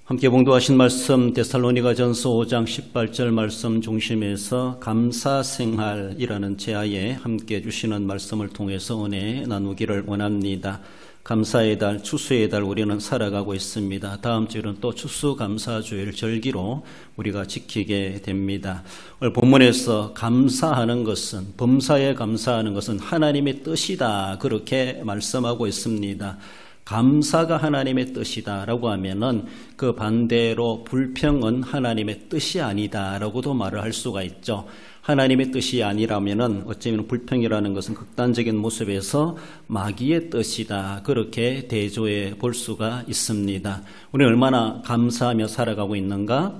함께 봉독하신 말씀 데살로니가전서 5장 18절 말씀 중심에서 감사생활이라는 제하에 함께 주시는 말씀을 통해서 은혜 나누기를 원합니다. 감사의 달, 추수의 달 우리는 살아가고 있습니다. 다음 주일은 또 추수감사주일 절기로 우리가 지키게 됩니다. 오늘 본문에서 감사하는 것은, 범사에 감사하는 것은 하나님의 뜻이다, 그렇게 말씀하고 있습니다. 감사가 하나님의 뜻이다라고 하면은 그 반대로 불평은 하나님의 뜻이 아니다라고도 말을 할 수가 있죠. 하나님의 뜻이 아니라면은 어쩌면 불평이라는 것은 극단적인 모습에서 마귀의 뜻이다, 그렇게 대조해 볼 수가 있습니다. 우리는 얼마나 감사하며 살아가고 있는가?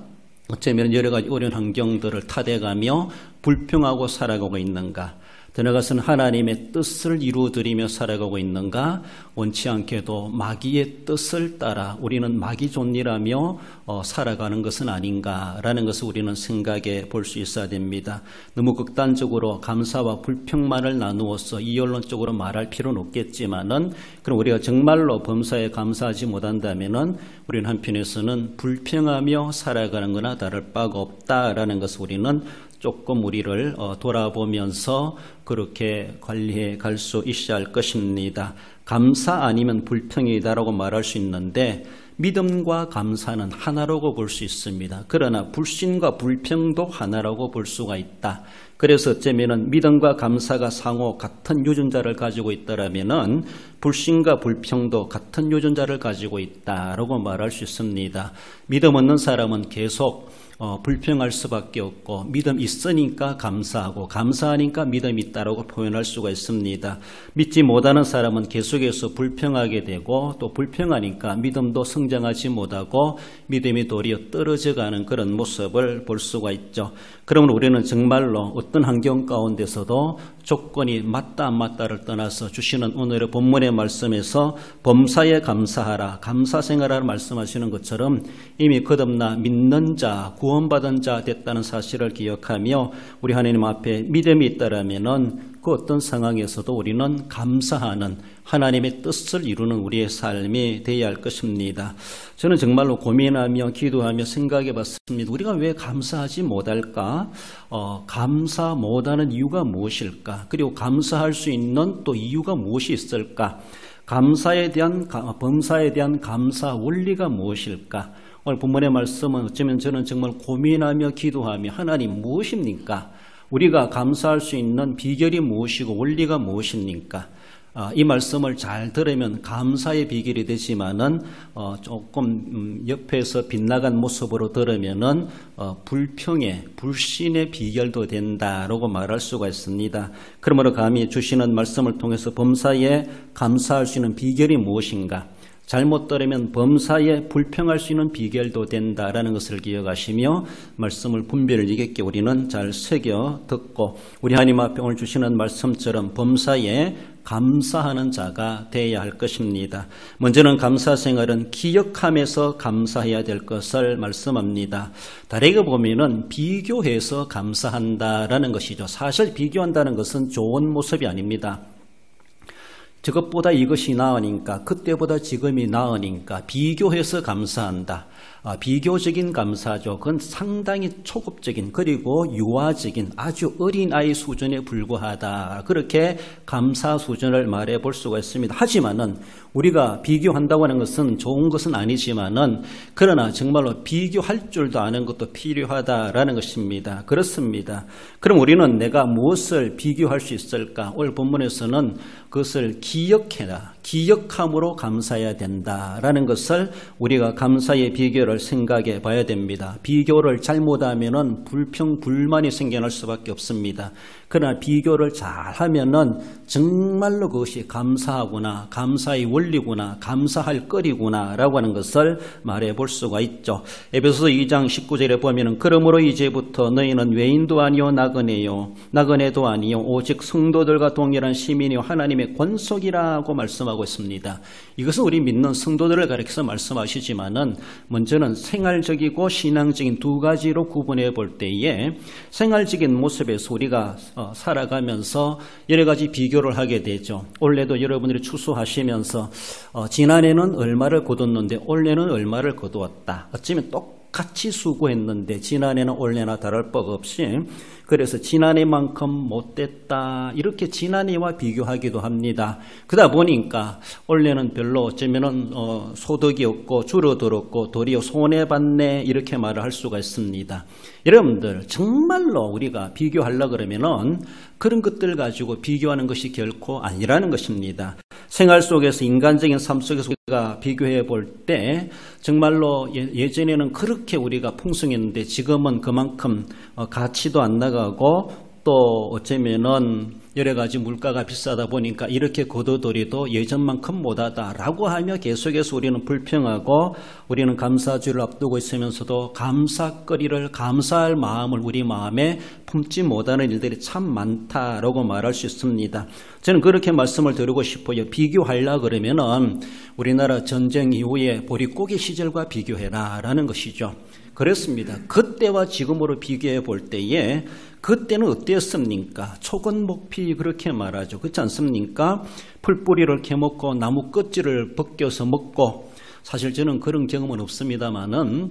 어쩌면 여러 가지 어려운 환경들을 타대가며 불평하고 살아가고 있는가? 더 나아가서는 하나님의 뜻을 이루어드리며 살아가고 있는가? 원치 않게도 마귀의 뜻을 따라 우리는 마귀존이라며 살아가는 것은 아닌가라는 것을 우리는 생각해 볼 수 있어야 됩니다. 너무 극단적으로 감사와 불평만을 나누어서 이언론적으로 말할 필요는 없겠지만은, 그럼 우리가 정말로 범사에 감사하지 못한다면은 우리는 한편에서는 불평하며 살아가는 거나 다를 바가 없다라는 것을 우리는 조금 우리를 돌아보면서 그렇게 관리해 갈 수 있어야 할 것입니다. 감사 아니면 불평이다라고 말할 수 있는데 믿음과 감사는 하나라고 볼 수 있습니다. 그러나 불신과 불평도 하나라고 볼 수가 있다. 그래서 어쩌면은 믿음과 감사가 상호 같은 유전자를 가지고 있다라면은 불신과 불평도 같은 유전자를 가지고 있다라고 말할 수 있습니다. 믿음 없는 사람은 계속 불평할 수밖에 없고, 믿음 있으니까 감사하고, 감사하니까 믿음 있다라고 표현할 수가 있습니다. 믿지 못하는 사람은 계속해서 불평하게 되고, 또 불평하니까 믿음도 성장하지 못하고 믿음이 도리어 떨어져가는 그런 모습을 볼 수가 있죠. 그러면 우리는 정말로 어떤 환경 가운데서도 조건이 맞다 안 맞다를 떠나서 주시는 오늘의 본문의 말씀에서 범사에 감사하라, 감사생활하라 말씀하시는 것처럼 이미 거듭나 믿는 자, 구원받은 자 됐다는 사실을 기억하며 우리 하나님 앞에 믿음이 있다라면은 그 어떤 상황에서도 우리는 감사하는, 하나님의 뜻을 이루는 우리의 삶이 되어야 할 것입니다. 저는 정말로 고민하며 기도하며 생각해 봤습니다. 우리가 왜 감사하지 못할까? 감사 못하는 이유가 무엇일까? 그리고 감사할 수 있는 또 이유가 무엇이 있을까? 감사에 대한, 범사에 대한 감사 원리가 무엇일까? 오늘 본문의 말씀은 어쩌면 저는 정말 고민하며 기도하며 하나님 무엇입니까? 우리가 감사할 수 있는 비결이 무엇이고 원리가 무엇입니까? 이 말씀을 잘 들으면 감사의 비결이 되지만은 조금 옆에서 빗나간 모습으로 들으면은 불평의, 불신의 비결도 된다라고 말할 수가 있습니다. 그러므로 감히 주시는 말씀을 통해서 범사에 감사할 수 있는 비결이 무엇인가? 잘못 들으면 범사에 불평할 수 있는 비결도 된다라는 것을 기억하시며 말씀을 분별을 이겼게 우리는 잘 새겨 듣고 우리 하나님 앞에 오늘 주시는 말씀처럼 범사에 감사하는 자가 되어야 할 것입니다. 먼저는 감사 생활은 기억하면서 감사해야 될 것을 말씀합니다. 다르게 보면은 비교해서 감사한다라는 것이죠. 사실 비교한다는 것은 좋은 모습이 아닙니다. 저것보다 이것이 나으니까, 그때보다 지금이 나으니까 비교해서 감사한다. 비교적인 감사죠. 그건 상당히 초급적인, 그리고 유아적인, 아주 어린아이 수준에 불과하다. 그렇게 감사 수준을 말해 볼 수가 있습니다. 하지만은 우리가 비교한다고 하는 것은 좋은 것은 아니지만은, 그러나 정말로 비교할 줄도 아는 것도 필요하다라는 것입니다. 그렇습니다. 그럼 우리는 내가 무엇을 비교할 수 있을까? 오늘 본문에서는 그것을 기억해라, 기억함으로 감사해야 된다라는 것을 우리가 감사의 비결을 생각해 봐야 됩니다. 비교를 잘못하면은 불평, 불만이 생겨날 수밖에 없습니다. 그러나 비교를 잘하면은 정말로 그것이 감사하구나, 감사의 원리구나, 감사할 거리구나 라고 하는 것을 말해 볼 수가 있죠. 에베소서 2장 19절에 보면은 그러므로 이제부터 너희는 외인도 아니요 나그네요, 나그네도 아니요 오직 성도들과 동일한 시민이요 하나님의 권속이라고 말씀하고 말씀하고 있습니다. 이것은 우리 믿는 성도들을 가리켜서 말씀하시지만은 먼저는 생활적이고 신앙적인 두 가지로 구분해 볼 때에 생활적인 모습에서 우리가 살아가면서 여러 가지 비교를 하게 되죠. 올해도 여러분들이 추수하시면서 지난해는 얼마를 거뒀는데 올해는 얼마를 거두었다. 어쩌면 똑같이 수고했는데 지난해는 올해나 다를 바 없이 그래서 지난해만큼 못됐다 이렇게 지난해와 비교하기도 합니다. 그러다 보니까 올해는 별로 어쩌면은 소득이 없고 줄어들었고 도리어 손해봤네 이렇게 말을 할 수가 있습니다. 여러분들 정말로 우리가 비교하려고 그러면은 그런 것들 가지고 비교하는 것이 결코 아니라는 것입니다. 생활 속에서 인간적인 삶 속에서 우리가 비교해 볼 때 정말로 예전에는 그렇게 우리가 풍성했는데 지금은 그만큼 가치도 안 나가고 또 어쩌면은 여러 가지 물가가 비싸다 보니까 이렇게 거둬들여도 예전만큼 못하다라고 하며 계속해서 우리는 불평하고 우리는 감사주를 앞두고 있으면서도 감사거리를 감사할 마음을 우리 마음에 품지 못하는 일들이 참 많다라고 말할 수 있습니다. 저는 그렇게 말씀을 드리고 싶어요. 비교하려고 그러면은 우리나라 전쟁 이후에 보릿고개 시절과 비교해라 라는 것이죠. 그렇습니다. 그때와 지금으로 비교해 볼 때에 그때는 어땠습니까? 초건목피 그렇게 말하죠. 그렇지 않습니까? 풀뿌리를 캐먹고 나무 껍질을 벗겨서 먹고 사실 저는 그런 경험은 없습니다만은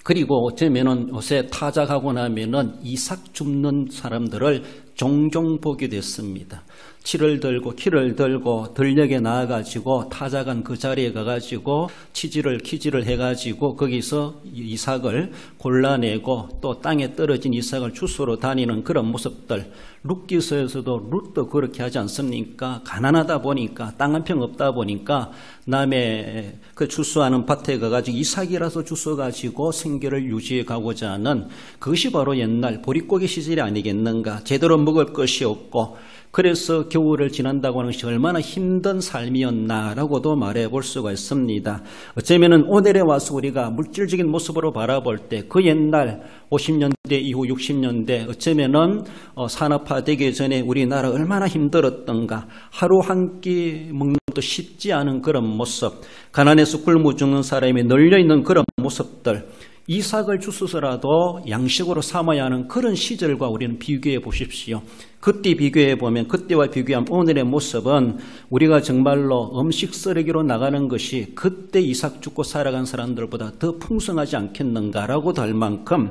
그리고 어쩌면은 요새 타작하고 나면은 이삭 줍는 사람들을 종종 보게 됐습니다. 치를 들고 키를 들고 들녘에 나와가지고 타작한 그 자리에 가가지고 키질을 해가지고 거기서 이삭을 골라내고 또 땅에 떨어진 이삭을 주스러 다니는 그런 모습들 룻기서에서도 룻도 그렇게 하지 않습니까? 가난하다 보니까 땅 한 평 없다 보니까 남의 그 주스하는 밭에 가가지고 이삭이라서 주워가지고 생계를 유지해 가고자 하는 그것이 바로 옛날 보릿고개 시절이 아니겠는가. 제대로 먹을 것이 없고 그래서 겨울을 지난다고 하는 것이 얼마나 힘든 삶이었나라고도 말해 볼 수가 있습니다. 어쩌면은 오늘에 와서 우리가 물질적인 모습으로 바라볼 때 그 옛날 50년대 이후 60년대 어쩌면은 산업화되기 전에 우리나라 얼마나 힘들었던가 하루 한 끼 먹는 것도 쉽지 않은 그런 모습 가난해서 굶어 죽는 사람이 널려있는 그런 모습들 이삭을 주스서라도 양식으로 삼아야 하는 그런 시절과 우리는 비교해 보십시오. 그때 비교해 보면 그때와 비교하면 오늘의 모습은 우리가 정말로 음식 쓰레기로 나가는 것이 그때 이삭 죽고 살아간 사람들보다 더 풍성하지 않겠는가라고도 할 만큼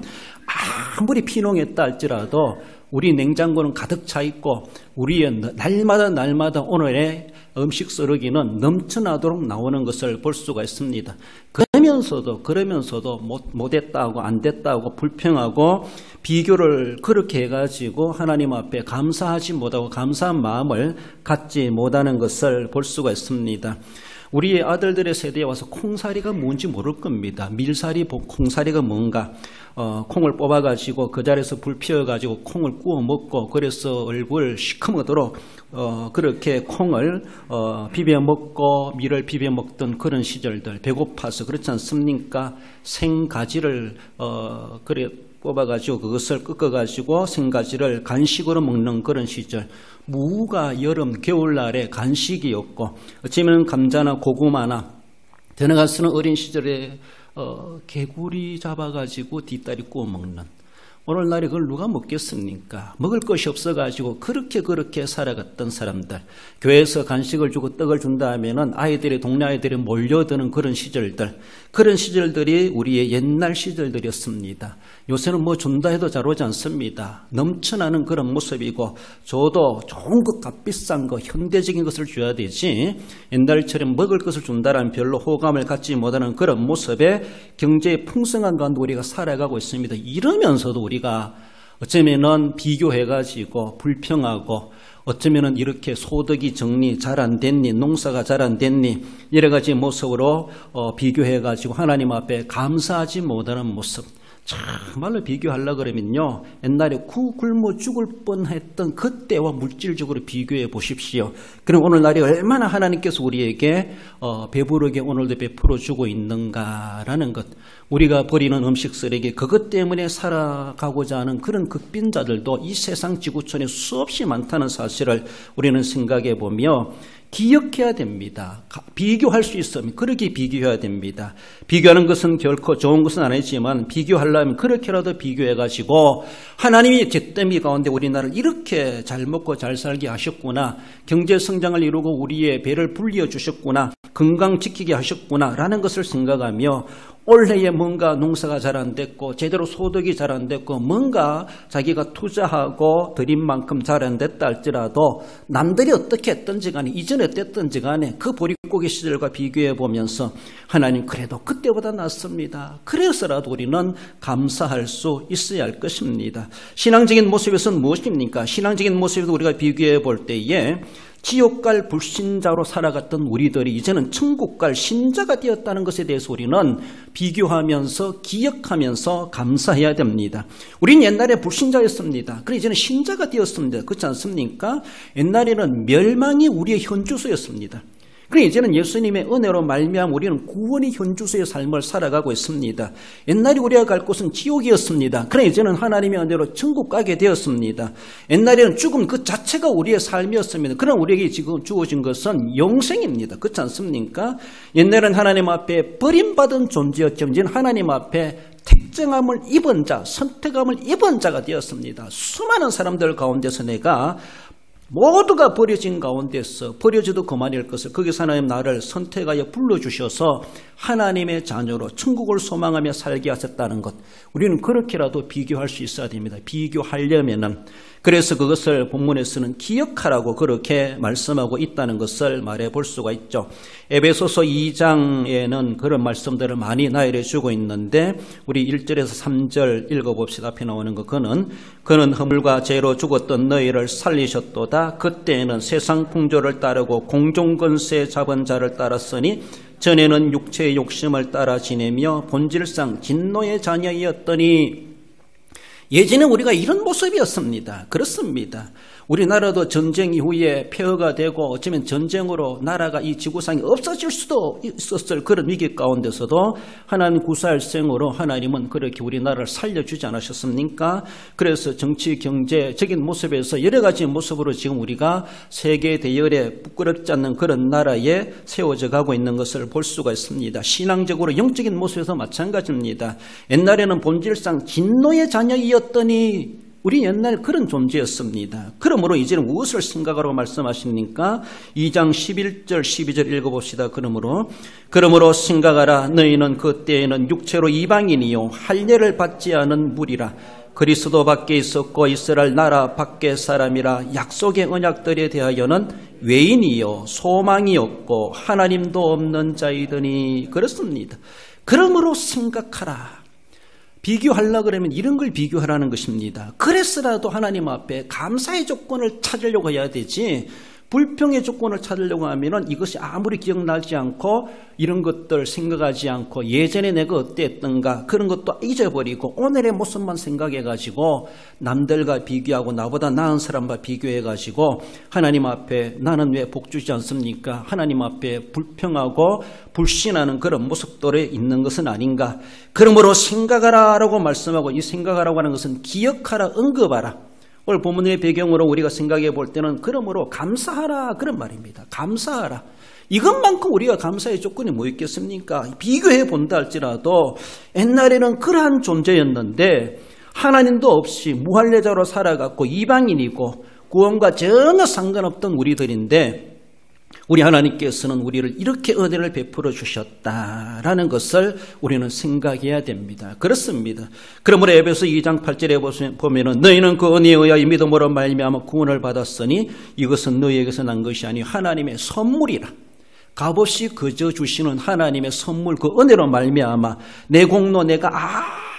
아무리 피농했다 할지라도 우리 냉장고는 가득 차 있고 우리의 날마다 오늘의 음식 쓰레기는 넘쳐나도록 나오는 것을 볼 수가 있습니다. 그러면서도 못했다고 안 됐다고 불평하고 비교를 그렇게 해가지고 하나님 앞에 감사하지 못하고 감사한 마음을 갖지 못하는 것을 볼 수가 있습니다. 우리의 아들들의 세대에 와서 콩사리가 뭔지 모를 겁니다. 밀사리, 콩사리가 뭔가 콩을 뽑아가지고 그 자리에서 불 피워가지고 콩을 구워 먹고 그래서 얼굴 시커멓도록 그렇게 콩을 비벼 먹고 밀을 비벼 먹던 그런 시절들 배고파서 그렇지 않습니까? 생가지를 그래 뽑아가지고 그것을 꺾어가지고 생가지를 간식으로 먹는 그런 시절 무가 여름 겨울날에 간식이었고 어쩌면 감자나 고구마나 들어가서는 어린 시절에 개구리 잡아가지고 뒷다리 구워 먹는 오늘날에 그걸 누가 먹겠습니까? 먹을 것이 없어가지고 그렇게 살아갔던 사람들 교회에서 간식을 주고 떡을 준다 하면은 동네 아이들이 몰려드는 그런 시절들이 우리의 옛날 시절들이었습니다. 요새는 뭐 준다 해도 잘 오지 않습니다. 넘쳐나는 그런 모습이고 저도 좋은 것 값비싼 거 현대적인 것을 줘야 되지 옛날처럼 먹을 것을 준다라는 별로 호감을 갖지 못하는 그런 모습에 경제의 풍성한 가운데 우리가 살아가고 있습니다. 이러면서도 우리가 어쩌면은 비교해가지고 불평하고 어쩌면은 이렇게 소득이 정리 잘 안 됐니 농사가 잘 안 됐니 여러 가지 모습으로 비교해가지고 하나님 앞에 감사하지 못하는 모습 정말로 비교하려고 그러면요 옛날에 굶어 죽을 뻔했던 그때와 물질적으로 비교해 보십시오. 그럼 오늘날이 얼마나 하나님께서 우리에게 배부르게 오늘도 베풀어 주고 있는가라는 것 우리가 버리는 음식 쓰레기 그것 때문에 살아가고자 하는 그런 극빈자들도 이 세상 지구촌에 수없이 많다는 사실을 우리는 생각해 보며 기억해야 됩니다. 비교할 수 있으면 그렇게 비교해야 됩니다. 비교하는 것은 결코 좋은 것은 아니지만 비교하려면 그렇게라도 비교해가지고 하나님이 잿더미 가운데 우리나라를 이렇게 잘 먹고 잘 살게 하셨구나, 경제 성장을 이루고 우리의 배를 불려 주셨구나, 건강 지키게 하셨구나 라는 것을 생각하며 올해에 뭔가 농사가 잘 안 됐고 제대로 소득이 잘 안 됐고 뭔가 자기가 투자하고 들인 만큼 잘 안 됐다 할지라도 남들이 어떻게 했든지 간에 이전에 어땠든지 간에 그 보릿고개 시절과 비교해 보면서 하나님 그래도 그때보다 낫습니다. 그래서라도 우리는 감사할 수 있어야 할 것입니다. 신앙적인 모습에서는 무엇입니까? 신앙적인 모습에서 우리가 비교해 볼 때에 지옥 갈 불신자로 살아갔던 우리들이 이제는 천국 갈 신자가 되었다는 것에 대해서 우리는 비교하면서 기억하면서 감사해야 됩니다. 우린 옛날에 불신자였습니다. 그런데 이제는 신자가 되었습니다. 그렇지 않습니까? 옛날에는 멸망이 우리의 현주소였습니다. 그런데 이제는 예수님의 은혜로 말미암아 우리는 구원의 현주소의 삶을 살아가고 있습니다. 옛날에 우리가 갈 곳은 지옥이었습니다. 그런데 이제는 하나님의 은혜로 천국 가게 되었습니다. 옛날에는 죽음 그 자체가 우리의 삶이었습니다. 그러나 우리에게 지금 주어진 것은 영생입니다. 그렇지 않습니까? 옛날에는 하나님 앞에 버림받은 존재였지만 이제는 하나님 앞에 택정함을 입은 자, 선택함을 입은 자가 되었습니다. 수많은 사람들 가운데서 내가 모두가 버려진 가운데서 버려져도 그만일 것을 거기서 하나님 나를 선택하여 불러주셔서 하나님의 자녀로 천국을 소망하며 살게 하셨다는 것, 우리는 그렇게라도 비교할 수 있어야 됩니다. 비교하려면은. 그래서 그것을 본문에서는 기억하라고 그렇게 말씀하고 있다는 것을 말해 볼 수가 있죠. 에베소서 2장에는 그런 말씀들을 많이 나열해 주고 있는데 우리 1절에서 3절 읽어봅시다. 앞에 나오는 거. 그는 허물과 죄로 죽었던 너희를 살리셨도다. 그때에는 세상 풍조를 따르고 공중권세 잡은 자를 따랐으니 전에는 육체의 욕심을 따라 지내며 본질상 진노의 자녀이었더니. 예전에 우리가 이런 모습이었습니다. 그렇습니다. 우리나라도 전쟁 이후에 폐허가 되고 어쩌면 전쟁으로 나라가 이 지구상에 없어질 수도 있었을 그런 위기 가운데서도 하나님 구사일생으로 하나님은 그렇게 우리나라를 살려주지 않으셨습니까? 그래서 정치 경제적인 모습에서 여러 가지 모습으로 지금 우리가 세계 대열에 부끄럽지 않는 그런 나라에 세워져 가고 있는 것을 볼 수가 있습니다. 신앙적으로 영적인 모습에서 마찬가지입니다. 옛날에는 본질상 진노의 자녀이었더니 우리 옛날 그런 존재였습니다. 그러므로 이제는 무엇을 생각하라고 말씀하십니까? 2장 11절 12절 읽어봅시다. 그러므로 생각하라. 너희는 그때에는 육체로 이방인이요 할례를 받지 않은 무리라. 그리스도 밖에 있었고 이스라엘 나라 밖의 사람이라. 약속의 언약들에 대하여는 외인이요 소망이 없고 하나님도 없는 자이더니. 그렇습니다. 그러므로 생각하라. 비교하려고 그러면 이런 걸 비교하라는 것입니다. 그래서라도 하나님 앞에 감사의 조건을 찾으려고 해야 되지, 불평의 조건을 찾으려고 하면은 이것이 아무리 기억나지 않고 이런 것들 생각하지 않고 예전에 내가 어땠던가 그런 것도 잊어버리고 오늘의 모습만 생각해가지고 남들과 비교하고 나보다 나은 사람과 비교해가지고 하나님 앞에 나는 왜 복주지 않습니까? 하나님 앞에 불평하고 불신하는 그런 모습들에 있는 것은 아닌가? 그러므로 생각하라 라고 말씀하고, 이 생각하라고 하는 것은 기억하라, 언급하라. 오늘 본문의 배경으로 우리가 생각해 볼 때는 그러므로 감사하라 그런 말입니다. 감사하라. 이것만큼 우리가 감사의 조건이 뭐 있겠습니까? 비교해 본다 할지라도 옛날에는 그러한 존재였는데 하나님도 없이 무할례자로 살아갔고 이방인이고 구원과 전혀 상관없던 우리들인데 우리 하나님께서는 우리를 이렇게 은혜를 베풀어 주셨다라는 것을 우리는 생각해야 됩니다. 그렇습니다. 그러므로 에베소 2장 8절에 보면은 너희는 그 은혜에 의하여 믿음으로 말미암아 구원을 받았으니 이것은 너희에게서 난 것이 아니요 하나님의 선물이라. 값없이 거저 주시는 하나님의 선물, 그 은혜로 말미암아 내 공로 내가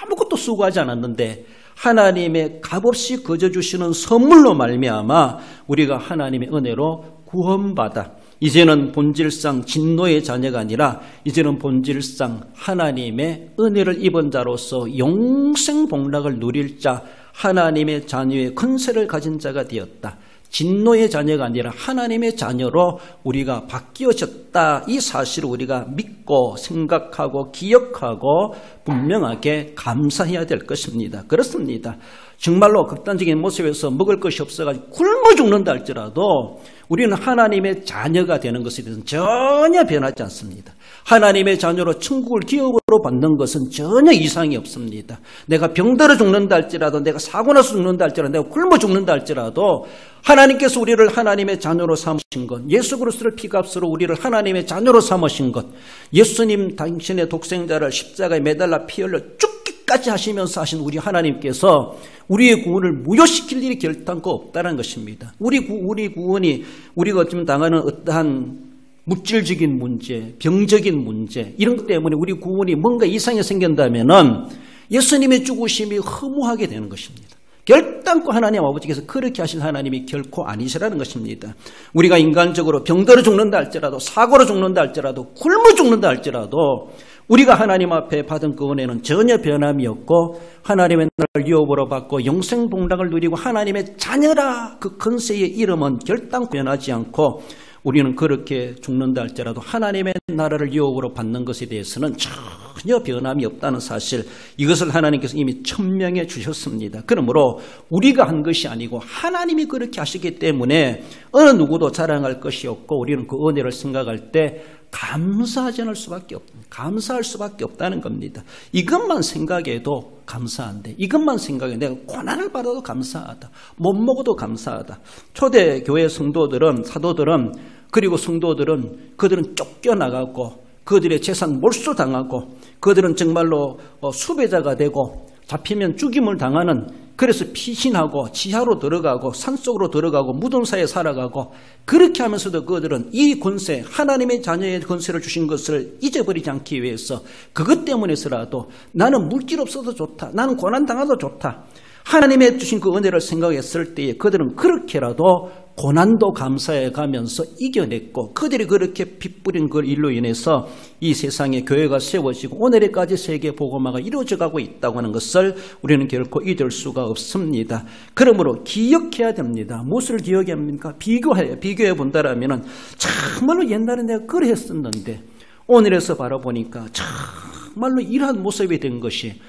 아무것도 수고하지 않았는데 하나님의 값없이 거저 주시는 선물로 말미암아 우리가 하나님의 은혜로 구원받아 이제는 본질상 진노의 자녀가 아니라 이제는 본질상 하나님의 은혜를 입은 자로서 영생 복락을 누릴 자, 하나님의 자녀의 권세를 가진 자가 되었다. 진노의 자녀가 아니라 하나님의 자녀로 우리가 바뀌어졌다. 이 사실을 우리가 믿고 생각하고 기억하고 분명하게 감사해야 될 것입니다. 그렇습니다. 정말로 극단적인 모습에서 먹을 것이 없어가지고 굶어 죽는다 할지라도 우리는 하나님의 자녀가 되는 것에 대해서는 전혀 변하지 않습니다. 하나님의 자녀로 천국을 기업으로 받는 것은 전혀 이상이 없습니다. 내가 병들어 죽는다 할지라도, 내가 사고 나서 죽는다 할지라도, 내가 굶어 죽는다 할지라도 하나님께서 우리를 하나님의 자녀로 삼으신 것, 예수 그리스도를 피값으로 우리를 하나님의 자녀로 삼으신 것, 예수님 당신의 독생자를 십자가에 매달라 피 흘려 죽기까지 하시면서 하신 우리 하나님께서 우리의 구원을 무효시킬 일이 결단코 없다는 것입니다. 우리 구원이 우리가 어쩌면 당하는 어떠한 물질적인 문제, 병적인 문제 이런 것 때문에 우리 구원이 뭔가 이상이 생긴다면은 예수님의 죽으심이 허무하게 되는 것입니다. 결단코 하나님 아버지께서 그렇게 하신 하나님이 결코 아니시라는 것입니다. 우리가 인간적으로 병들어 죽는다 할지라도, 사고로 죽는다 할지라도, 굶어 죽는다 할지라도 우리가 하나님 앞에 받은 그 은혜는 전혀 변함이 없고 하나님의 나라를 유업으로 받고 영생복락을 누리고 하나님의 자녀라 그 권세의 이름은 결단코 변하지 않고 우리는 그렇게 죽는다 할지라도 하나님의 나라를 유업으로 받는 것에 대해서는 전혀 변함이 없다는 사실, 이것을 하나님께서 이미 천명해 주셨습니다. 그러므로 우리가 한 것이 아니고 하나님이 그렇게 하시기 때문에 어느 누구도 자랑할 것이 없고 우리는 그 은혜를 생각할 때 감사하지 않을 수밖에 없습니다. 감사할 수밖에 없다는 겁니다. 이것만 생각해도 감사한데, 이것만 생각해 내가 고난을 받아도 감사하다, 못 먹어도 감사하다. 초대교회 성도들은, 사도들은, 그리고 성도들은 그들은 쫓겨나가고 그들의 재산 몰수당하고 그들은 정말로 수배자가 되고 잡히면 죽임을 당하는, 그래서 피신하고 지하로 들어가고 산속으로 들어가고 무덤사에 살아가고 그렇게 하면서도 그들은 이 권세, 하나님의 자녀의 권세를 주신 것을 잊어버리지 않기 위해서 그것 때문에서라도 나는 물질 없어도 좋다, 나는 고난당해도 좋다, 하나님의 주신 그 은혜를 생각했을 때에 그들은 그렇게라도 고난도 감사해 가면서 이겨냈고 그들이 그렇게 빗뿌린 그 일로 인해서 이 세상에 교회가 세워지고 오늘에까지 세계 복음화가 이루어져 가고 있다고 하는 것을 우리는 결코 잊을 수가 없습니다. 그러므로 기억해야 됩니다. 무엇을 기억해야 합니까? 비교해 본다라면 정말로 옛날에 내가 그래 했었는데 오늘에서 바라보니까 정말로 이러한 모습이 된 것이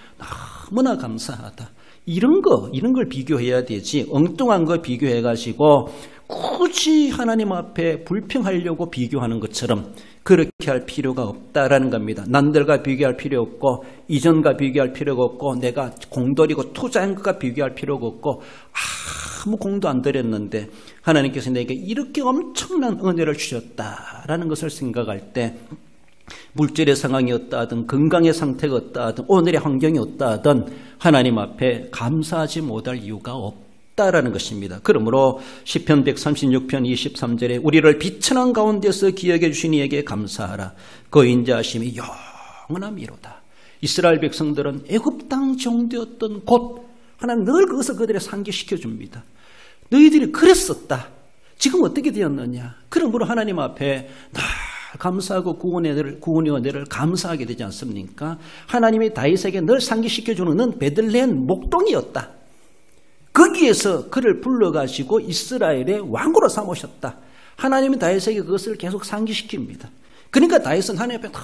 너무나 감사하다. 이런 걸 비교해야 되지, 엉뚱한 거 비교해가지고 굳이 하나님 앞에 불평하려고 비교하는 것처럼 그렇게 할 필요가 없다라는 겁니다. 남들과 비교할 필요 없고 이전과 비교할 필요가 없고 내가 공들이고 투자한 것과 비교할 필요가 없고 아무 공도 안 들였는데 하나님께서 내게 이렇게 엄청난 은혜를 주셨다라는 것을 생각할 때 물질의 상황이 어떠하든 건강의 상태가 어떠하든 오늘의 환경이 어떠하든 하나님 앞에 감사하지 못할 이유가 없다라는 것입니다. 그러므로 시편 136편 23절에 우리를 비천한 가운데서 기억해 주신 이에게 감사하라. 그 인자하심이 영원함이로다. 이스라엘 백성들은 애굽 땅 종되었던 곳 하나님 늘 그것을 그들에 상기시켜 줍니다. 너희들이 그랬었다. 지금 어떻게 되었느냐. 그러므로 하나님 앞에 감사하고 구원의 은혜를 감사하게 되지 않습니까? 하나님이 다윗에게 늘 상기시켜주는 넌 베들레헴 목동이었다. 거기에서 그를 불러가시고 이스라엘의 왕으로 삼으셨다. 하나님이 다윗에게 그것을 계속 상기시킵니다. 그러니까 다윗은 하나님 앞에 늘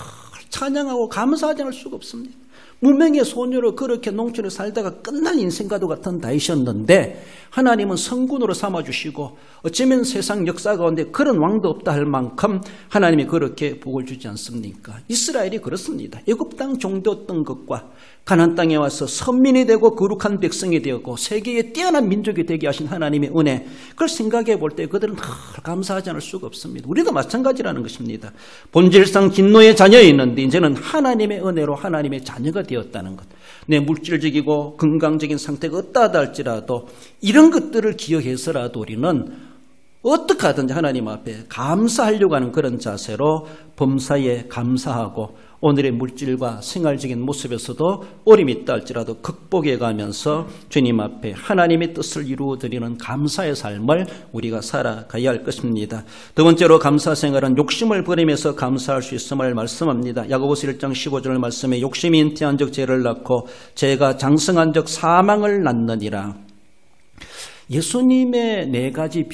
찬양하고 감사하지 않을 수가 없습니다. 무명의 소녀로 그렇게 농촌에 살다가 끝난 인생과도 같은 다윗이었는데 하나님은 성군으로 삼아주시고 어쩌면 세상 역사 가운데 그런 왕도 없다 할 만큼 하나님이 그렇게 복을 주지 않습니까? 이스라엘이 그렇습니다. 애굽 땅 종되었던 것과 가나안 땅에 와서 선민이 되고 거룩한 백성이 되었고 세계의 뛰어난 민족이 되게 하신 하나님의 은혜, 그걸 생각해 볼 때 그들은 감사하지 않을 수가 없습니다. 우리도 마찬가지라는 것입니다. 본질상 진노의 자녀였는데 이제는 하나님의 은혜로 하나님의 자녀가 되었다는 것. 내 물질적이고 건강적인 상태가 어떠하다 할지라도 이런 것들을 기억해서라도 우리는 어떻게 하든지 하나님 앞에 감사하려고 하는 그런 자세로 범사에 감사하고 오늘의 물질과 생활적인 모습에서도 어려움이 있다 할지라도 극복해 가면서 주님 앞에 하나님의 뜻을 이루어드리는 감사의 삶을 우리가 살아가야 할 것입니다. 두 번째로 감사 생활은 욕심을 버리면서 감사할 수 있음을 말씀합니다. 야고보서 1장 15절 말씀에 욕심이 잉태한 적 죄를 낳고 죄가 장성한 적 사망을 낳느니라. 예수님의 네 가지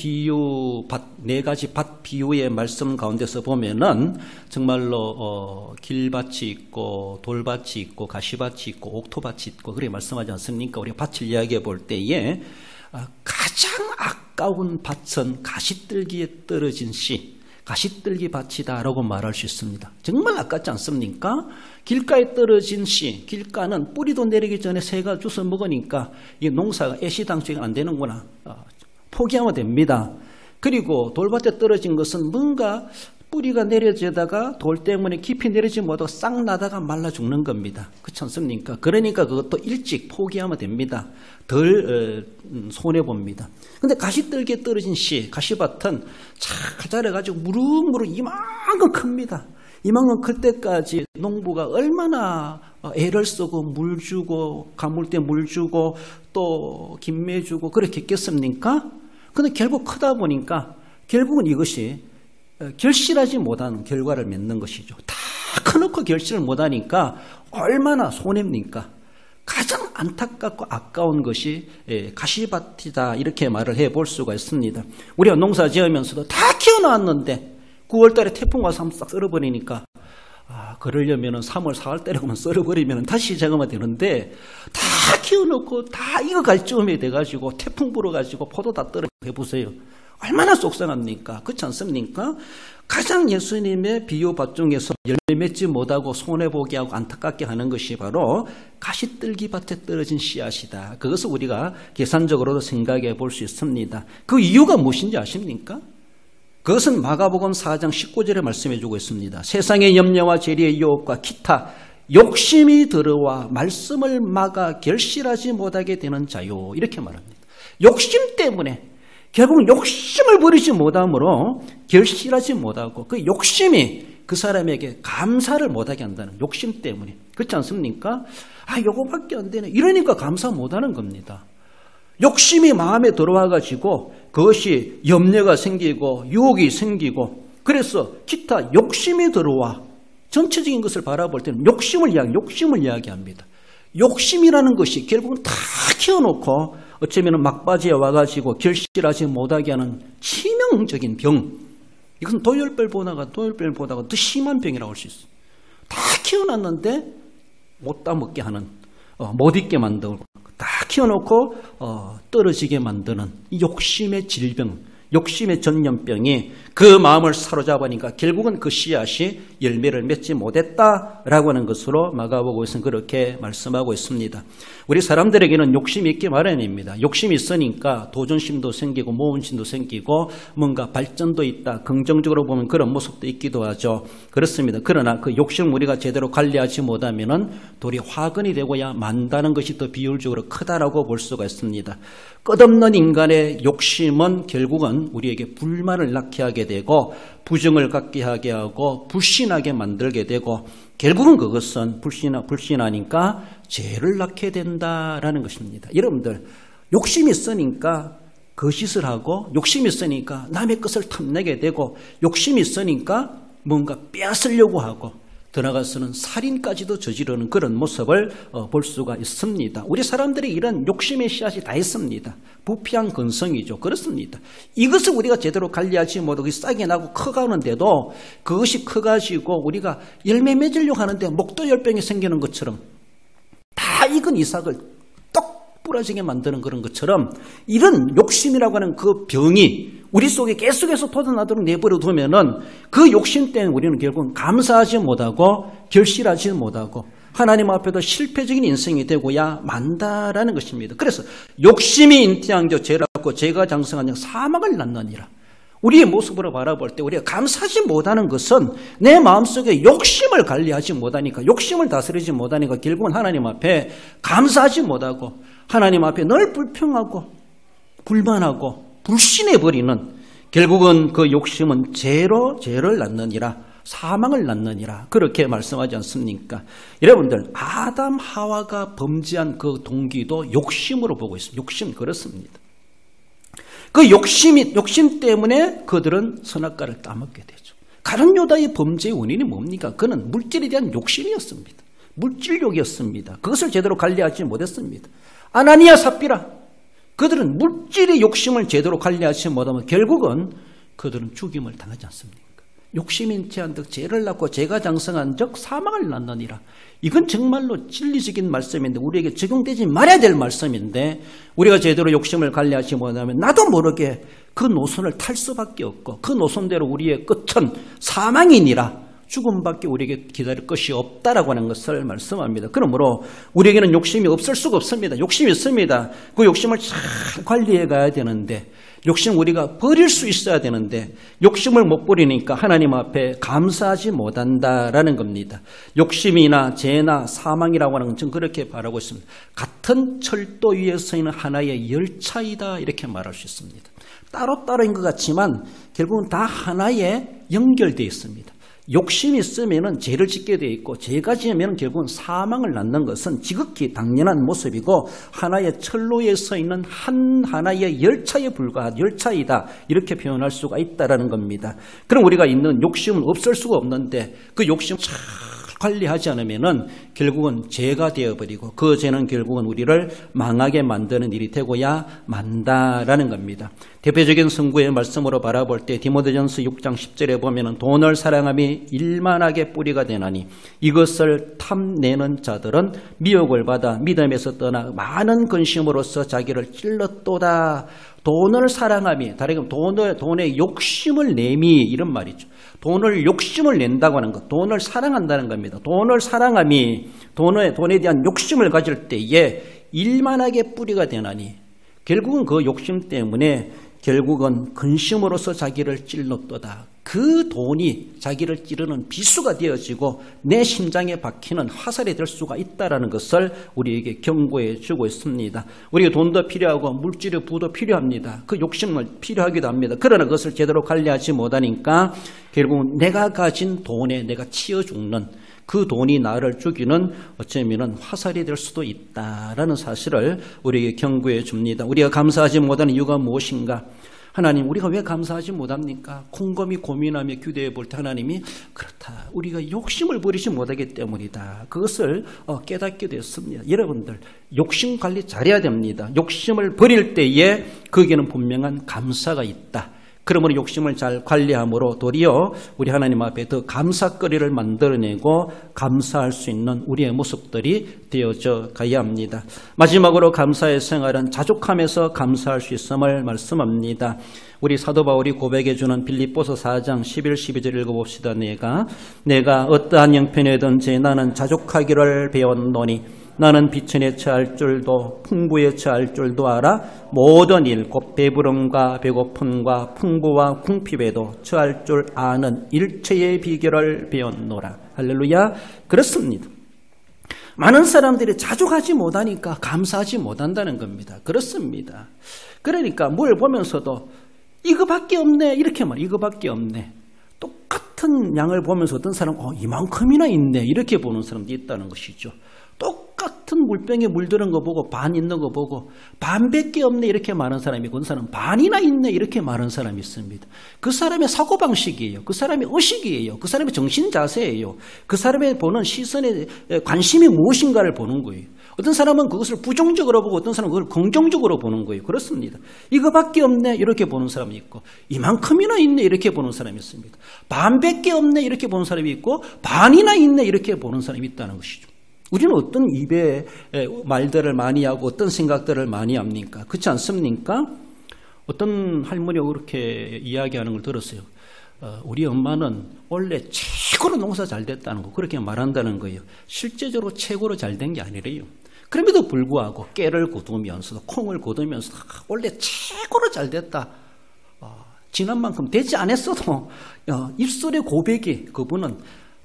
밭 비유의 말씀 가운데서 보면은 정말로 길밭이 있고 돌밭이 있고 가시밭이 있고 옥토밭이 있고 그렇게 말씀하지 않습니까? 우리가 밭을 이야기해 볼 때에 가장 아까운 밭은 가시떨기에 떨어진 씨, 가시떨기 밭이다라고 말할 수 있습니다. 정말 아깝지 않습니까? 길가에 떨어진 씨, 길가는 뿌리도 내리기 전에 새가 주워 먹으니까 이 농사가 애시당초가 안 되는구나. 포기하면 됩니다. 그리고 돌밭에 떨어진 것은 뭔가 뿌리가 내려지다가 돌 때문에 깊이 내리지 못하고 싹 나다가 말라 죽는 겁니다. 그렇지 않습니까? 그러니까 그것도 일찍 포기하면 됩니다. 덜 손해봅니다. 근데 가시떨기에 떨어진 씨, 가시밭은 잘 자라가지고 무럭무럭 이만큼 큽니다. 이만큼 클 때까지 농부가 얼마나 애를 쓰고 물 주고 가물 때 물 주고 또 김매 주고 그렇게 했겠습니까? 근데 결국 크다 보니까 결국은 이것이 결실하지 못하는 결과를 맺는 것이죠. 다 커놓고 결실을 못하니까 얼마나 손해입니까? 가장 안타깝고 아까운 것이 가시밭이다 이렇게 말을 해볼 수가 있습니다. 우리가 농사 지으면서도 다 키워놨는데 9월달에 태풍 와서 한번 싹 썰어버리니까 그러려면 3월 4월달에만 썰어버리면 다시 시작하면 되는데 다 키워놓고 다 익어갈 쯤에 돼가지고 태풍 불어가지고 포도 다 떨어져 해보세요. 얼마나 속상합니까? 그렇지 않습니까? 가장 예수님의 비유밭 중에서 열매 맺지 못하고 손해보게 하고 안타깝게 하는 것이 바로 가시떨기 밭에 떨어진 씨앗이다. 그것을 우리가 계산적으로도 생각해 볼 수 있습니다. 그 이유가 무엇인지 아십니까? 그것은 마가복음 4장 19절에 말씀해 주고 있습니다. 세상의 염려와 재리의 유혹과 기타 욕심이 들어와 말씀을 막아 결실하지 못하게 되는 자요. 이렇게 말합니다. 욕심 때문에 결국 욕심을 버리지 못함으로 결실하지 못하고 그 욕심이 그 사람에게 감사를 못하게 한다는 욕심 때문에. 그렇지 않습니까? 요거밖에 안 되네. 이러니까 감사 못하는 겁니다. 욕심이 마음에 들어와가지고 그것이 염려가 생기고 유혹이 생기고 그래서 기타 욕심이 들어와 전체적인 것을 바라볼 때는 욕심을 이야기합니다. 욕심이라는 것이 결국은 다 키워놓고 어쩌면 막바지에 와가지고 결실하지 못하게 하는 치명적인 병. 이것은 도열별 보다가 더 심한 병이라고 할 수 있어요. 다 키워놨는데 못 따먹게 하는, 못 잊게 만들고 다 키워놓고 떨어지게 만드는 이 욕심의 질병, 욕심의 전염병이 그 마음을 사로잡으니까 결국은 그 씨앗이 열매를 맺지 못했다라고 하는 것으로 마가복음에서는 그렇게 말씀하고 있습니다. 우리 사람들에게는 욕심이 있기 마련입니다. 욕심이 있으니까 도전심도 생기고 모험심도 생기고 뭔가 발전도 있다. 긍정적으로 보면 그런 모습도 있기도 하죠. 그렇습니다. 그러나 그 욕심을 우리가 제대로 관리하지 못하면은 돌이 화근이 되고야 만다는 것이 더 비율적으로 크다라고 볼 수가 있습니다. 끝없는 인간의 욕심은 결국은 우리에게 불만을 낳게 하게 되고 부정을 갖게 하게 하고 불신하게 만들게 되고 결국은 그것은 불신하니까 죄를 낳게 된다라는 것입니다. 여러분들 욕심이 있으니까 거짓을 하고 욕심이 있으니까 남의 것을 탐내게 되고 욕심이 있으니까 뭔가 빼앗으려고 하고 들어가서는 살인까지도 저지르는 그런 모습을 볼 수가 있습니다. 우리 사람들이 이런 욕심의 씨앗이 다 있습니다. 부패한 근성이죠. 그렇습니다. 이것을 우리가 제대로 관리하지 못하고 싹이 나고 커가는데도 그것이 커가지고 우리가 열매 맺으려고 하는데 목도열병이 생기는 것처럼 다 익은 이삭을 떡 부러지게 만드는 그런 것처럼 이런 욕심이라고 하는 그 병이 우리 속에 계속해서 터져나도록 내버려 두면은 그 욕심 때문에 우리는 결국은 감사하지 못하고 결실하지 못하고 하나님 앞에도 실패적인 인생이 되고야 만다라는 것입니다. 그래서 욕심이 잉태한즉 죄라고 죄가 장성한즉 사망을 낳느니라. 우리의 모습으로 바라볼 때 우리가 감사하지 못하는 것은 내 마음속에 욕심을 관리하지 못하니까 욕심을 다스리지 못하니까 결국은 하나님 앞에 감사하지 못하고 하나님 앞에 늘 불평하고 불만하고 불신해버리는 결국은 그 욕심은 죄를 낳느니라 사망을 낳느니라 그렇게 말씀하지 않습니까? 여러분들 아담 하와가 범죄한 그 동기도 욕심으로 보고 있습니다. 욕심 그렇습니다. 그 욕심 때문에 그들은 선악과를 따먹게 되죠. 가룟 유다의 범죄의 원인이 뭡니까? 그는 물질에 대한 욕심이었습니다. 물질욕이었습니다. 그것을 제대로 관리하지 못했습니다. 아나니아 삽비라 그들은 물질의 욕심을 제대로 관리하지 못하면 결국은 그들은 죽임을 당하지 않습니까? 욕심인 체한즉 죄를 낳고 죄가 장성한 즉 사망을 낳느니라. 이건 정말로 진리적인 말씀인데 우리에게 적용되지 말아야 될 말씀인데 우리가 제대로 욕심을 관리하지 못하면 나도 모르게 그 노선을 탈 수밖에 없고 그 노선대로 우리의 끝은 사망이니라. 죽음밖에 우리에게 기다릴 것이 없다라고 하는 것을 말씀합니다. 그러므로 우리에게는 욕심이 없을 수가 없습니다. 욕심이 있습니다. 그 욕심을 잘 관리해 가야 되는데 욕심 우리가 버릴 수 있어야 되는데 욕심을 못 버리니까 하나님 앞에 감사하지 못한다라는 겁니다. 욕심이나 죄나 사망이라고 하는 건 전 그렇게 말하고 있습니다. 같은 철도 위에 서 있는 하나의 열차이다 이렇게 말할 수 있습니다. 따로따로인 것 같지만 결국은 다 하나에 연결되어 있습니다. 욕심이 있으면 죄를 짓게 되어 있고 죄가 지으면 결국은 사망을 낳는 것은 지극히 당연한 모습이고 하나의 철로에 서 있는 하나의 열차에 불과한 열차이다 이렇게 표현할 수가 있다는 겁니다. 그럼 우리가 있는 욕심은 없을 수가 없는데 그 욕심을 잘 관리하지 않으면 결국은 죄가 되어버리고 그 죄는 결국은 우리를 망하게 만드는 일이 되고야 만다라는 겁니다. 대표적인 성구의 말씀으로 바라볼 때 디모데전서 6장 10절에 보면 돈을 사랑함이 일만하게 뿌리가 되나니 이것을 탐내는 자들은 미혹을 받아 믿음에서 떠나 많은 근심으로써 자기를 찔렀도다. 돈을 사랑함이 다르게 돈에 욕심을 내미 이런 말이죠. 돈을 욕심을 낸다고 하는 것, 돈을 사랑한다는 겁니다. 돈을 사랑함이 돈에 대한 욕심을 가질 때에 일만하게 뿌리가 되나니 결국은 그 욕심 때문에 결국은 근심으로서 자기를 찔렀도다. 그 돈이 자기를 찌르는 비수가 되어지고 내 심장에 박히는 화살이 될 수가 있다는 것을 우리에게 경고해 주고 있습니다. 우리가 돈도 필요하고 물질의 부도 필요합니다. 그 욕심을 필요하기도 합니다. 그러나 그것을 제대로 관리하지 못하니까 결국은 내가 가진 돈에 내가 치여 죽는 그 돈이 나를 죽이는 어쩌면 화살이 될 수도 있다라는 사실을 우리에게 경고해 줍니다. 우리가 감사하지 못하는 이유가 무엇인가? 하나님 우리가 왜 감사하지 못합니까? 곰곰이 고민하며 기도해 볼 때 하나님이 그렇다. 우리가 욕심을 버리지 못하기 때문이다. 그것을 깨닫게 됐습니다. 여러분들 욕심 관리 잘해야 됩니다. 욕심을 버릴 때에 거기에는 분명한 감사가 있다. 그러므로 욕심을 잘 관리함으로 도리어 우리 하나님 앞에 더 감사거리를 만들어내고 감사할 수 있는 우리의 모습들이 되어져 가야 합니다. 마지막으로 감사의 생활은 자족함에서 감사할 수 있음을 말씀합니다. 우리 사도 바울이 고백해 주는 빌립보서 4장 11, 12절 읽어봅시다. 내가 어떠한 형편이든지 나는 자족하기를 배웠노니 나는 비천에 처할 줄도 풍부에 처할 줄도 알아 모든 일 곧 배부름과 배고픔과 풍부와 궁핍에도 처할 줄 아는 일체의 비결을 배웠노라. 할렐루야. 그렇습니다. 많은 사람들이 자족하지 못하니까 감사하지 못한다는 겁니다. 그렇습니다. 그러니까 뭘 보면서도 이거밖에 없네 이렇게 말 이거밖에 없네. 똑같은 양을 보면서 어떤 사람은 이만큼이나 있네 이렇게 보는 사람도 있다는 것이죠. 똑같은 물병에 물들은 거 보고 반 있는 거 보고 반밖에 없네 이렇게 말하는 사람이 있고 그 사람은 반이나 있네 이렇게 말하는 사람이 있습니다. 그 사람의 사고방식이에요. 그 사람의 의식이에요. 그 사람의 정신자세예요. 그 사람의 보는 시선에 관심이 무엇인가를 보는 거예요. 어떤 사람은 그것을 부정적으로 보고 어떤 사람은 그걸 긍정적으로 보는 거예요. 그렇습니다. 이거밖에 없네 이렇게 보는 사람이 있고 이만큼이나 있네 이렇게 보는 사람이 있습니다. 반밖에 없네 이렇게 보는 사람이 있고 반이나 있네 이렇게 보는 사람이 있다는 것이죠. 우리는 어떤 입에 말들을 많이 하고 어떤 생각들을 많이 합니까? 그렇지 않습니까? 어떤 할머니가 그렇게 이야기하는 걸 들었어요. 우리 엄마는 원래 최고로 농사 잘 됐다는 거 그렇게 말한다는 거예요. 실제적으로 최고로 잘 된 게 아니래요. 그럼에도 불구하고 깨를 거두면서도 콩을 거두면서도 원래 최고로 잘 됐다. 지난 만큼 되지 않았어도 입술의 고백이 그분은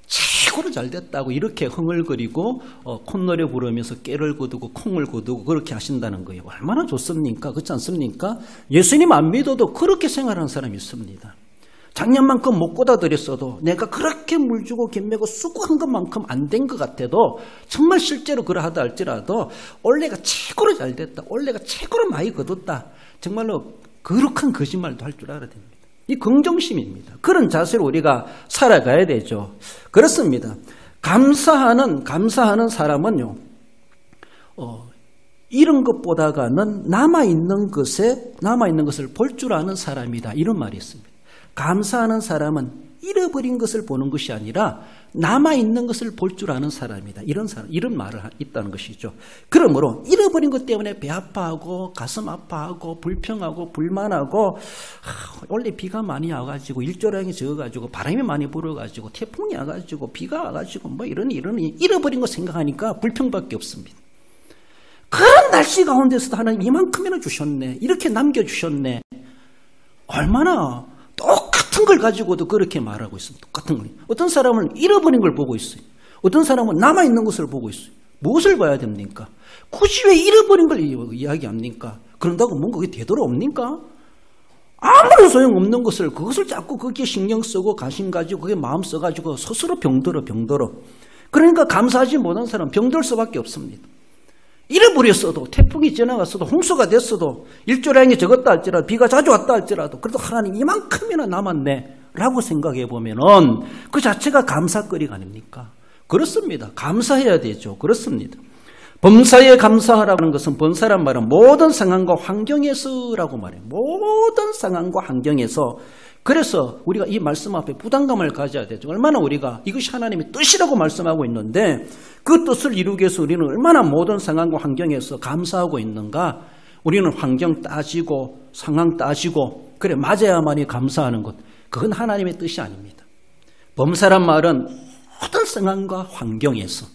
최고로 잘 됐다고 이렇게 흥얼거리고 콧노래 부르면서 깨를 거두고 콩을 거두고 그렇게 하신다는 거예요. 얼마나 좋습니까? 그렇지 않습니까? 예수님 안 믿어도 그렇게 생활하는 사람이 있습니다. 작년만큼 못 거다 드렸어도 내가 그렇게 물 주고 김매고 수고한 것만큼 안 된 것 같아도 정말 실제로 그러하다 할지라도 원래가 최고로 잘 됐다. 원래가 최고로 많이 거뒀다. 정말로 거룩한 거짓말도 할 줄 알아야 됩니다. 이 긍정심입니다. 그런 자세로 우리가 살아가야 되죠. 그렇습니다. 감사하는 사람은요, 잃은 것보다는 남아있는 것을 볼 줄 아는 사람이다. 이런 말이 있습니다. 감사하는 사람은 잃어버린 것을 보는 것이 아니라 남아있는 것을 볼 줄 아는 사람이다. 이런 말을 있다는 것이죠. 그러므로 잃어버린 것 때문에 배 아파하고 가슴 아파하고 불평하고 불만하고 원래 비가 많이 와가지고 일조량이 적어가지고 바람이 많이 불어가지고 태풍이 와가지고 비가 와가지고 뭐 이러니 잃어버린 거 생각하니까 불평밖에 없습니다. 그런 날씨 가운데서도 하나님 이만큼이나 주셨네. 이렇게 남겨주셨네. 얼마나 똑같은 걸 가지고도 그렇게 말하고 있습니다. 똑같은 걸. 어떤 사람은 잃어버린 걸 보고 있어요. 어떤 사람은 남아있는 것을 보고 있어요. 무엇을 봐야 됩니까? 굳이 왜 잃어버린 걸 이야기합니까? 그런다고 뭔가 그게 되돌아옵니까? 아무런 소용없는 것을 그것을 자꾸 거기에 신경 쓰고 관심 가지고 그게 마음 써가지고 스스로 병들어. 그러니까 감사하지 못한 사람은 병들 수밖에 없습니다. 잃어버렸어도 태풍이 지나갔어도 홍수가 됐어도 일조량이 적었다 할지라도 비가 자주 왔다 할지라도 그래도 하나님 이만큼이나 남았네 라고 생각해 보면은 그 자체가 감사거리가 아닙니까? 그렇습니다. 감사해야 되죠. 그렇습니다. 범사에 감사하라는 것은 범사란 말은 모든 상황과 환경에서라고 말해요. 모든 상황과 환경에서. 그래서 우리가 이 말씀 앞에 부담감을 가져야 되죠. 얼마나 우리가 이것이 하나님의 뜻이라고 말씀하고 있는데 그 뜻을 이루기 위해서 우리는 얼마나 모든 상황과 환경에서 감사하고 있는가. 우리는 환경 따지고 상황 따지고 그래 맞아야만이 감사하는 것. 그건 하나님의 뜻이 아닙니다. 범사란 말은 모든 상황과 환경에서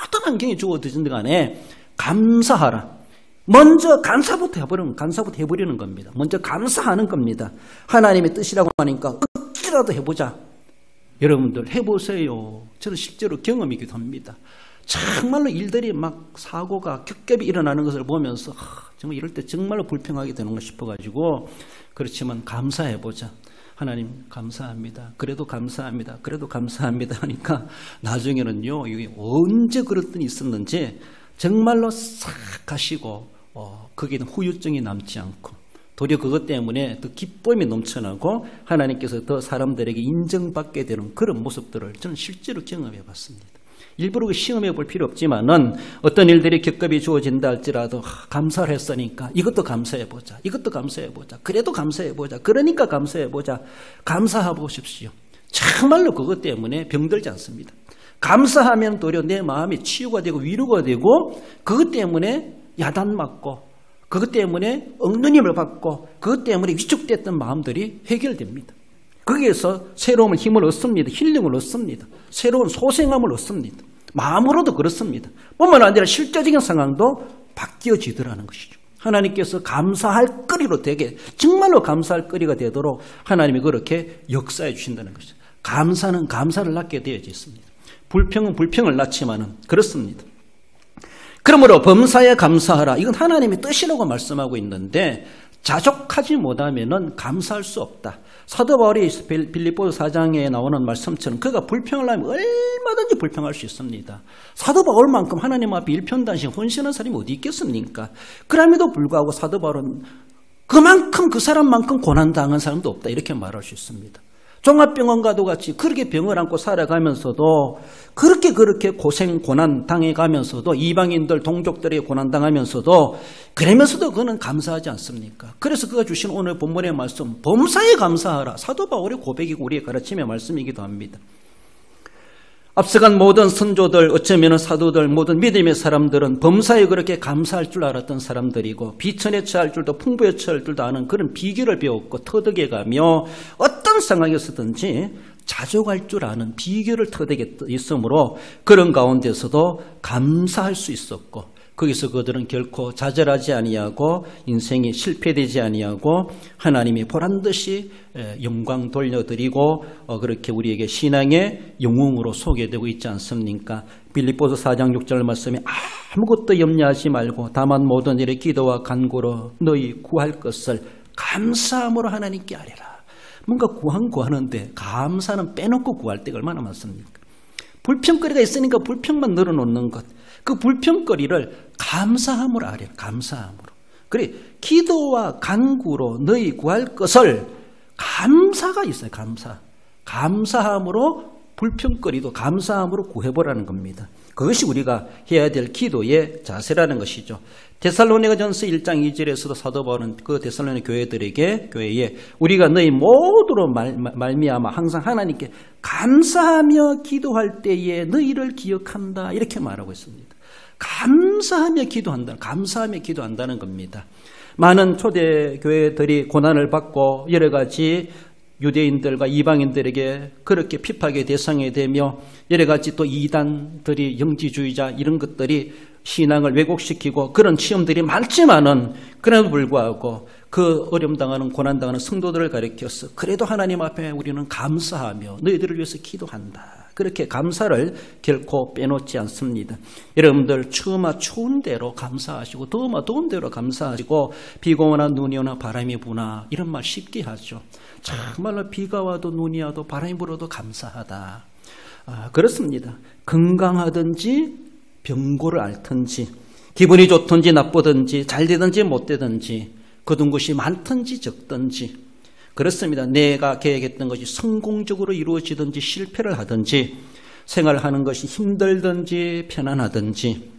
어떤 환경이 주어지든 간에 감사하라. 먼저 감사부터 해버리는 겁니다. 먼저 감사하는 겁니다. 하나님의 뜻이라고 하니까 어찌라도 해보자. 여러분들 해보세요. 저는 실제로 경험이기도 합니다. 정말로 일들이 막 사고가 겹겹이 일어나는 것을 보면서 정말 이럴 때 정말로 불평하게 되는 것 싶어가지고 그렇지만 감사해보자. 하나님 감사합니다. 그래도 감사합니다. 그래도 감사합니다 하니까 나중에는요 이게 언제 그런 일이 있었는지 정말로 싹 가시고 거기는 후유증이 남지 않고 도리어 그것 때문에 더 기쁨이 넘쳐나고 하나님께서 더 사람들에게 인정받게 되는 그런 모습들을 저는 실제로 경험해 봤습니다. 일부러 시험해 볼 필요 없지만은 어떤 일들이 겹겹이 주어진다 할지라도 감사를 했으니까 이것도 감사해 보자. 이것도 감사해 보자. 그래도 감사해 보자. 그러니까 감사해 보자. 감사해 보십시오. 정말로 그것 때문에 병들지 않습니다. 감사하면 도리어 내 마음이 치유가 되고 위로가 되고 그것 때문에 야단 맞고 그것 때문에 엉눈임을 받고 그것 때문에 위축됐던 마음들이 해결됩니다. 거기에서 새로운 힘을 얻습니다. 힐링을 얻습니다. 새로운 소생함을 얻습니다. 마음으로도 그렇습니다. 뿐만 아니라 실제적인 상황도 바뀌어지더라는 것이죠. 하나님께서 감사할 거리로 되게 정말로 감사할 거리가 되도록 하나님이 그렇게 역사해 주신다는 것이죠. 감사는 감사를 낳게 되어져 있습니다. 불평은 불평을 낳지만은 그렇습니다. 그러므로 범사에 감사하라. 이건 하나님의 뜻이라고 말씀하고 있는데 자족하지 못하면은 감사할 수 없다. 사도 바울이 빌립보서 4장에 나오는 말씀처럼 그가 불평을 하면 얼마든지 불평할 수 있습니다. 사도 바울만큼 하나님 앞에 일편단심 헌신한 사람이 어디 있겠습니까? 그럼에도 불구하고 사도 바울은 그만큼 그 사람만큼 고난당한 사람도 없다 이렇게 말할 수 있습니다. 종합병원과도 같이 그렇게 병을 안고 살아가면서도 그렇게 고난 당해가면서도 이방인들 동족들에게 고난 당하면서도 그러면서도 그는 감사하지 않습니까? 그래서 그가 주신 오늘 본문의 말씀 범사에 감사하라. 사도 바울의 고백이고 우리의 가르침의 말씀이기도 합니다. 앞서간 모든 선조들 어쩌면 사도들 모든 믿음의 사람들은 범사에 그렇게 감사할 줄 알았던 사람들이고 비천에 처할 줄도 풍부에 처할 줄도 아는 그런 비결을 배웠고 터득해가며 어떤 상황에서든지 자족할 줄 아는 비결을 터득했으므로 그런 가운데서도 감사할 수 있었고 거기서 그들은 결코 좌절하지 아니하고 인생이 실패되지 아니하고 하나님이 보란듯이 영광 돌려드리고 그렇게 우리에게 신앙의 영웅으로 소개되고 있지 않습니까? 빌립보서 4장 6절 말씀에 아무것도 염려하지 말고 다만 모든 일에 기도와 간구로 너희 구할 것을 감사함으로 하나님께 아뢰라. 뭔가 구하는데 감사는 빼놓고 구할 때가 얼마나 많습니까? 불평거리가 있으니까 불평만 늘어놓는 것. 그 불평거리를 감사함으로 아뢰라. 감사함으로. 그래 기도와 간구로 너희 구할 것을 감사가 있어요. 감사함으로 불평거리도 감사함으로 구해보라는 겁니다. 그것이 우리가 해야 될 기도의 자세라는 것이죠. 데살로니가전서 1장 2절에서도 사도 바울은 그 데살로니 교회에 우리가 너희 모두로 말미암아 항상 하나님께 감사하며 기도할 때에 너희를 기억한다 이렇게 말하고 있습니다. 감사하며 기도한다는 겁니다. 많은 초대 교회들이 고난을 받고 여러 가지 유대인들과 이방인들에게 그렇게 핍박의 대상이 되며 여러 가지 또 이단들이 영지주의자 이런 것들이 신앙을 왜곡시키고 그런 시험들이 많지만은 그래도 불구하고 그 어려움당하는 고난당하는 성도들을 가리켜서 그래도 하나님 앞에 우리는 감사하며 너희들을 위해서 기도한다. 그렇게 감사를 결코 빼놓지 않습니다. 여러분들 추우마 추운 대로 감사하시고 더우마 더운 대로 감사하시고 비가 오나 눈이 오나 바람이 부나 이런 말 쉽게 하죠. 정말로 비가 와도 눈이 와도 바람이 불어도 감사하다. 그렇습니다. 건강하든지 병고를 앓든지 기분이 좋든지 나쁘든지 잘 되든지 못 되든지 거둔 것이 많든지 적든지 그렇습니다. 내가 계획했던 것이 성공적으로 이루어지든지 실패를 하든지 생활하는 것이 힘들든지 편안하든지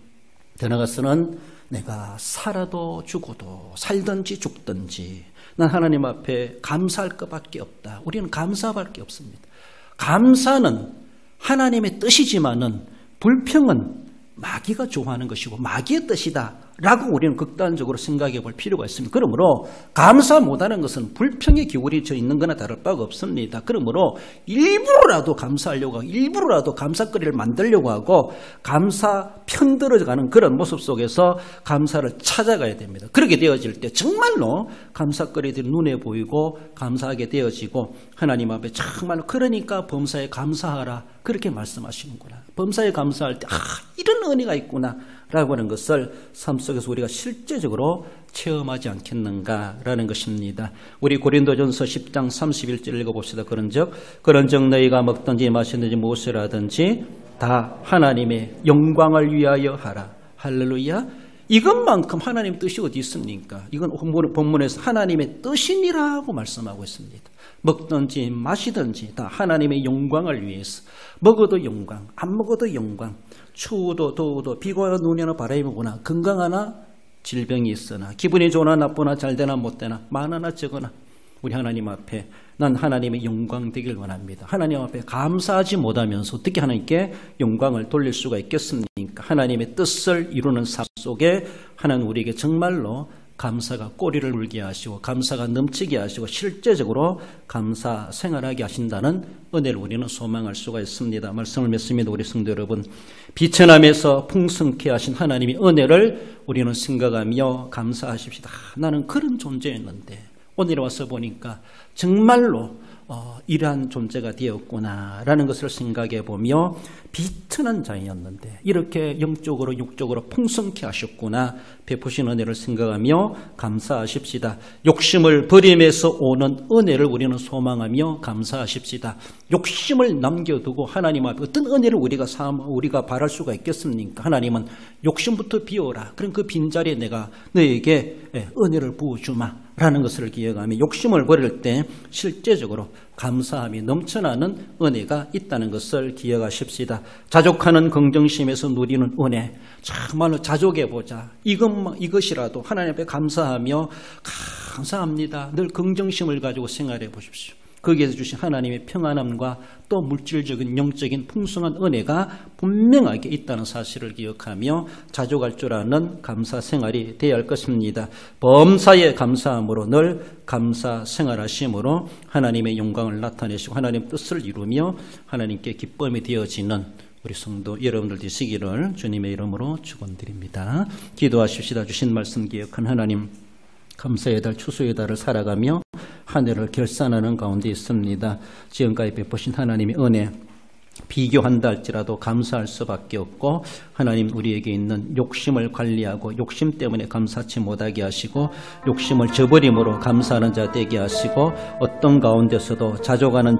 더 나아가서는 내가 살아도 죽어도 살든지 죽든지 난 하나님 앞에 감사할 것밖에 없다. 우리는 감사밖에 없습니다. 감사는 하나님의 뜻이지만은 불평은 마귀가 좋아하는 것이고 마귀의 뜻이다 라고 우리는 극단적으로 생각해 볼 필요가 있습니다. 그러므로 감사 못하는 것은 불평의 기울이져 있는 거나 다를 바가 없습니다. 그러므로 일부러라도 감사하려고 하고 일부러라도 감사거리를 만들려고 하고 감사 편들어가는 그런 모습 속에서 감사를 찾아가야 됩니다. 그렇게 되어질 때 정말로 감사거리들이 눈에 보이고 감사하게 되어지고 하나님 앞에 정말로 그러니까 범사에 감사하라 그렇게 말씀하시는구나. 범사에 감사할 때 이런 은혜가 있구나 라고 하는 것을 삶 속에서 우리가 실제적으로 체험하지 않겠는가라는 것입니다. 우리 고린도전서 10장 31절 읽어봅시다. 그런즉 너희가 먹든지 마시든지 무엇을 하든지 다 하나님의 영광을 위하여 하라. 할렐루야. 이것만큼 하나님 뜻이 어디 있습니까? 이건 본문에서 하나님의 뜻이니라고 말씀하고 있습니다. 먹든지 마시든지 다 하나님의 영광을 위해서 먹어도 영광, 안 먹어도 영광, 추워도 더워도 비가 오나 눈이 오나 바람이 부나 건강하나 질병이 있으나 기분이 좋으나 나쁘나 잘되나 못되나 많으나 적으나 우리 하나님 앞에 난 하나님의 영광 되길 원합니다. 하나님 앞에 감사하지 못하면서 어떻게 하나님께 영광을 돌릴 수가 있겠습니까? 하나님의 뜻을 이루는 삶 속에 하나님 우리에게 정말로 감사가 꼬리를 물게 하시고 감사가 넘치게 하시고 실제적으로 감사 생활하게 하신다는 은혜를 우리는 소망할 수가 있습니다. 말씀을 맺습니다. 우리 성도 여러분, 비천함에서 풍성케 하신 하나님의 은혜를 우리는 생각하며 감사하십시다. 나는 그런 존재였는데 오늘 와서 보니까 정말로 이러한 존재가 되었구나라는 것을 생각해 보며 비천한 자였는데 이렇게 영적으로 육적으로 풍성케 하셨구나 베푸신 은혜를 생각하며 감사하십시다. 욕심을 버림에서 오는 은혜를 우리는 소망하며 감사하십시다. 욕심을 남겨두고 하나님 앞에 어떤 은혜를 우리가 바랄 수가 있겠습니까? 하나님은 욕심부터 비워라. 그럼 그 빈자리에 내가 너에게 은혜를 부어주마 라는 것을 기억하며 욕심을 버릴 때 실제적으로 감사함이 넘쳐나는 은혜가 있다는 것을 기억하십시다. 자족하는 긍정심에서 누리는 은혜 정말로 자족해보자. 이것이라도 하나님 앞에 감사하며 감사합니다. 늘 긍정심을 가지고 생활해 보십시오. 거기에서 주신 하나님의 평안함과 또 물질적인 영적인 풍성한 은혜가 분명하게 있다는 사실을 기억하며 자족할 줄 아는 감사 생활이 되어야 할 것입니다. 범사에 감사함으로 늘 감사 생활하심으로 하나님의 영광을 나타내시고 하나님의 뜻을 이루며 하나님께 기쁨이 되어지는 우리 성도 여러분들 되시기를 주님의 이름으로 축원드립니다. 기도하십시다. 주신 말씀 기억한 하나님, 감사의 달 추수의 달을 살아가며 한 해를 결산하는 가운데 있습니다. 지금까지 베푸신 하나님의 은혜 비교한다 할지라도 감사할 수밖에 없고 하나님 우리에게 있는 욕심을 관리하고 욕심 때문에 감사치 못하게 하시고 욕심을 저버림으로 감사하는 자 되게 하시고 어떤 가운데서도 자족하는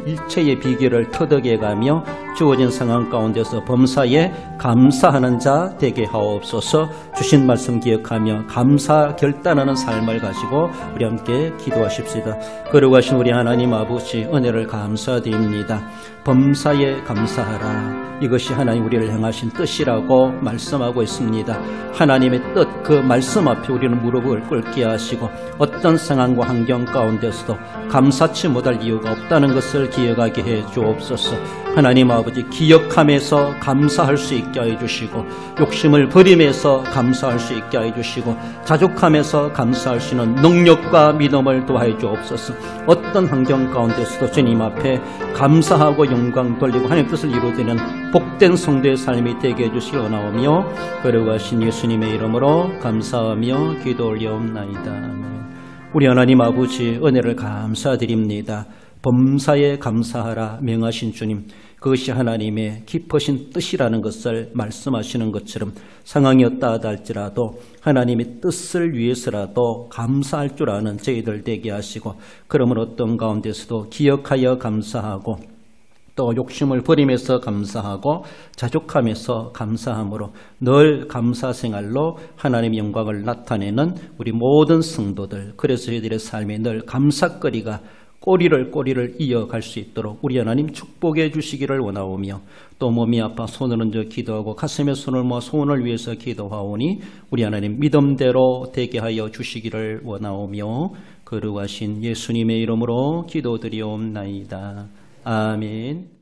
일체의 비결을 터득해가며 주어진 상황 가운데서 범사에 감사하는 자 되게 하옵소서. 주신 말씀 기억하며 감사 결단하는 삶을 가지고 우리 함께 기도하십시다. 거룩하신 우리 하나님 아버지 은혜를 감사드립니다. 범사에 감사에 감사하라. 이것이 하나님 우리를 향하신 뜻이라고 말씀하고 있습니다. 하나님의 뜻, 그 말씀 앞에 우리는 무릎을 꿇게 하시고 어떤 상황과 환경 가운데서도 감사치 못할 이유가 없다는 것을 기억하게 해 주옵소서. 하나님 아버지, 기억하면서 감사할 수 있게 해 주시고, 욕심을 버리면서 감사할 수 있게 해 주시고, 자족하면서 감사할 수 있는 능력과 믿음을 도와해 주옵소서. 어떤 환경 가운데서도 주님 앞에 감사하고 영광 돌리고 하나님 뜻을 이루어지는 복된 성도의 삶이 되게 해주시길 원하오며, 거룩하신 예수님의 이름으로 감사하며 기도 올려옵나이다. 우리 하나님 아버지, 은혜를 감사드립니다. 범사에 감사하라 명하신 주님, 그것이 하나님의 깊으신 뜻이라는 것을 말씀하시는 것처럼 상황이 어떠하다 할지라도 하나님의 뜻을 위해서라도 감사할 줄 아는 저희들 되게 하시고, 그러면 어떤 가운데서도 기억하여 감사하고 또 욕심을 버리면서 감사하고 자족하면서 감사함으로 늘 감사 생활로 하나님의 영광을 나타내는 우리 모든 성도들, 그래서 저희들의 삶에 늘 감사거리가 꼬리를 이어갈 수 있도록 우리 하나님 축복해 주시기를 원하오며, 또 몸이 아파 손을 얹어 기도하고 가슴에 손을 모아 소원을 위해서 기도하오니 우리 하나님 믿음대로 되게 하여 주시기를 원하오며, 거룩하신 예수님의 이름으로 기도드리옵나이다. 아멘.